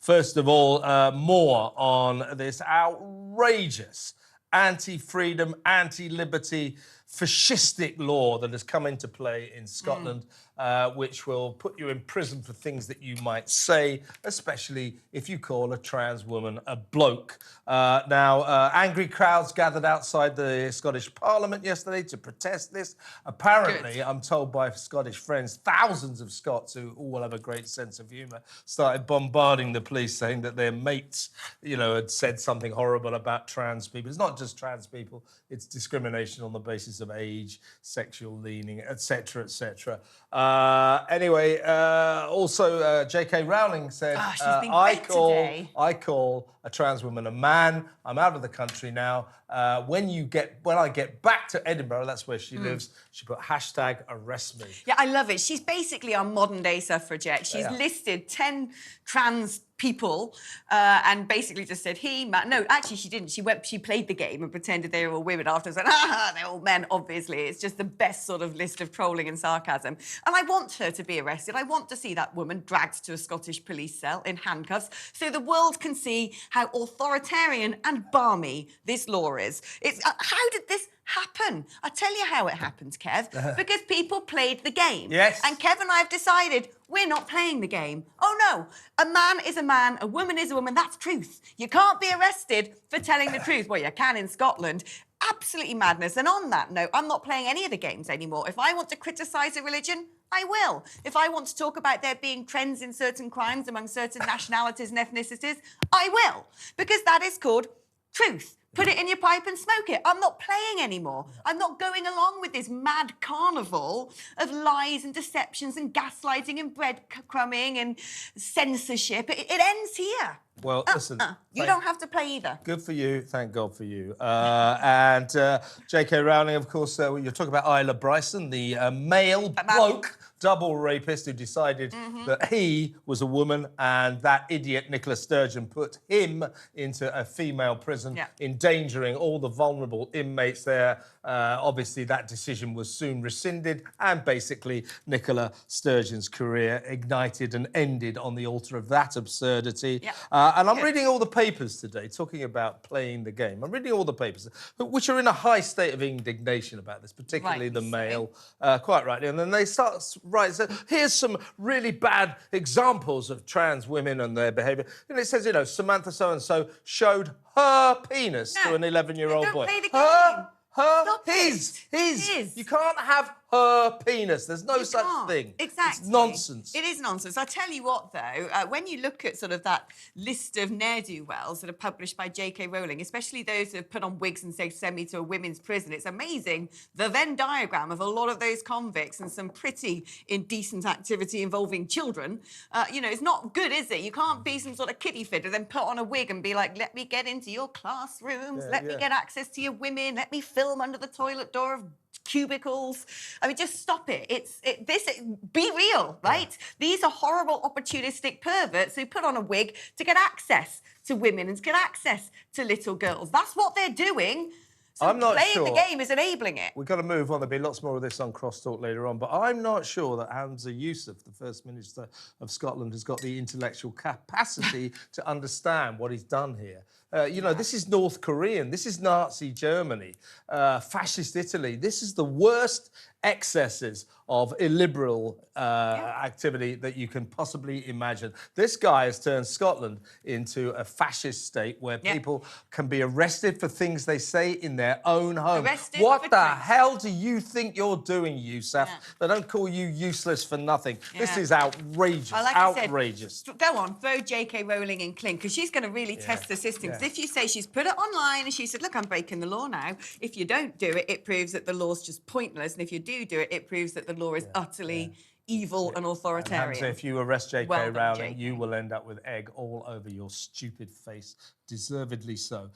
First of all, more on this outrageous anti-freedom, anti-liberty, fascistic law that has come into play in Scotland, which will put you in prison for things that you might say, especially if you call a trans woman a bloke. Angry crowds gathered outside the Scottish Parliament yesterday to protest this. Apparently, I'm told by Scottish friends, thousands of Scots who all have a great sense of humour started bombarding the police saying that their mates, had said something horrible about trans people. It's not just trans people, it's discrimination on the basis of age, sexual leaning, etc., etc. Also, JK Rowling said, she's been great today. I call a trans woman a man. I'm out of the country now. When I get back to Edinburgh, that's where she lives, she put #arrest me. Yeah, I love it. She's basically our modern day suffragette. She's listed 10 trans people and basically just said no, actually she didn't. She played the game and pretended they were all women afterwards and they're all men, obviously. It's just the best sort of list of trolling and sarcasm. And I want her to be arrested. I want to see that woman dragged to a Scottish police cell in handcuffs so the world can see how authoritarian and balmy this law is. How did this happen? I'll tell you how it happened, Kev. Because people played the game. Yes. And Kev and I have decided we're not playing the game. Oh no, a man is a man, a woman is a woman, that's truth. You can't be arrested for telling the truth. Well, you can in Scotland. Absolutely madness. And on that note, I'm not playing any of the games anymore. If I want to criticise a religion, I will. If I want to talk about there being trends in certain crimes among certain nationalities and ethnicities, I will. Because that is called truth. Put it in your pipe and smoke it. I'm not playing anymore. I'm not going along with this mad carnival of lies and deceptions and gaslighting and breadcrumbing and censorship. It ends here. Well, listen. You don't have to play either. Good for you. Thank God for you. JK Rowling, of course, you're talking about Isla Bryson, the male bloke, double rapist who decided that he was a woman and that idiot Nicola Sturgeon put him into a female prison, endangering all the vulnerable inmates there. Obviously, that decision was soon rescinded and basically Nicola Sturgeon's career ignited and ended on the altar of that absurdity. And I'm reading all the papers today talking about playing the game. I'm reading all the papers, which are in a high state of indignation about this, particularly the Mail, quite rightly. And then they start writing, so here's some really bad examples of trans women and their behaviour. And it says, Samantha so-and-so showed her penis to an 11-year-old boy. Play the game. His. You can't have her penis. There's no such thing. Exactly. It's nonsense. It is nonsense. I tell you what, though, when you look at sort of that list of ne'er-do-wells that are published by JK Rowling, especially those who have put on wigs and say, send me to a women's prison, it's amazing the Venn diagram of a lot of those convicts and some pretty indecent activity involving children. It's not good, is it? You can't be some sort of kiddie fiddler, then put on a wig and be like, let me get into your classrooms, let me get access to your women, let me film under the toilet door of cubicles. I mean, just stop it. Be real, right? These are horrible, opportunistic perverts who put on a wig to get access to women and to get access to little girls. That's what they're doing. So I'm not playing sure. the game is enabling it. We've got to move on. There'll be lots more of this on Crosstalk later on. But I'm not sure that Humza Yousaf, the First Minister of Scotland, has got the intellectual capacity to understand what he's done here. This is North Korean. This is Nazi Germany, fascist Italy. This is the worst excesses of illiberal activity that you can possibly imagine. This guy has turned Scotland into a fascist state where people can be arrested for things they say in their own home. What the hell do you think you're doing, Yousaf? They don't call you useless for nothing. This is outrageous, outrageous. Go on, throw JK Rowling in clink, because she's going to really test the system. If you say she's put it online and she said, look, I'm breaking the law now. If you don't do it, it proves that the law's just pointless. And if you do it, it proves that the law is utterly evil and authoritarian. And Hamza, if you arrest JK Rowling, you will end up with egg all over your stupid face. Deservedly so.